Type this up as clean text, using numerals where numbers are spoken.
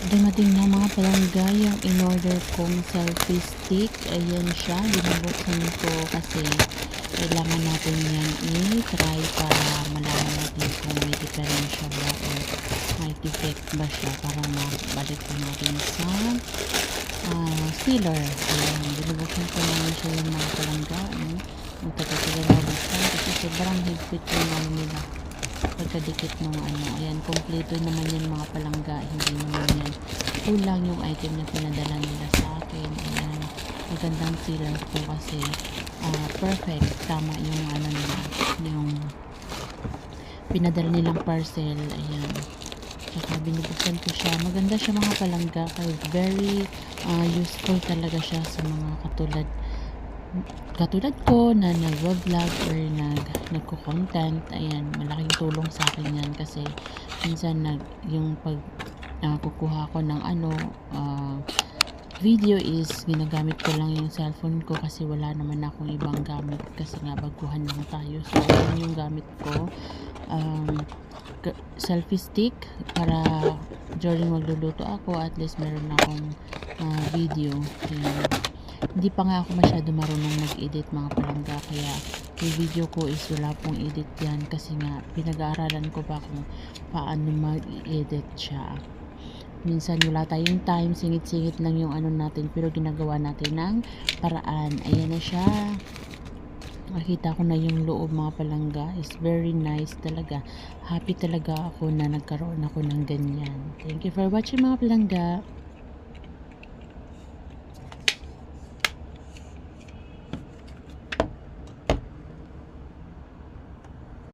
Dumating na mga palangga yung in-order kong selfie stick. Ayan siya. Binubuksan ko kasi kailangan natin yan i-try para malaman natin kung may diferensya ba o may defect ba siya para mabalik ko natin sa sealer. Ayan. Binubuksan ko naman siya yung mga palangga. Ang tagal-tagal na buksan kasi sobrang higpit yung ano nila. Pagkadikit nung ayan, kompleto naman yan mga palangga, hindi naman yan kulang yung item na pinadala nila sa akin. Ayan, magandang sealer po kasi perfect, tama yung nila, yung pinadala nilang parcel. Ayan, saka binubuksan ko siya, maganda siya mga palangga, kaya very useful talaga siya sa mga katulad ko na nag-vlog or nagko-content. Ayan, malaking tulong sa akin yan kasi minsan yung pag kukuha ko ng video is ginagamit ko lang yung cellphone ko kasi wala naman akong ibang gamit kasi nga baguhan lang tayo, so yun yung gamit ko, selfie stick para during magluluto ako at least meron akong video. Ayan. Hindi pa nga ako masyado marunong mag-edit mga palangga, kaya yung video ko is wala pong edit yan kasi nga pinag-aaralan ko pa kung paano mag-edit siya. Minsan wala tayong time, singit-singit lang yung natin, pero ginagawa natin ng paraan. Ayan na siya. Nakita ko na yung loob mga palangga, is very nice talaga. Happy talaga ako na nagkaroon ako ng ganyan. Thank you for watching mga palangga.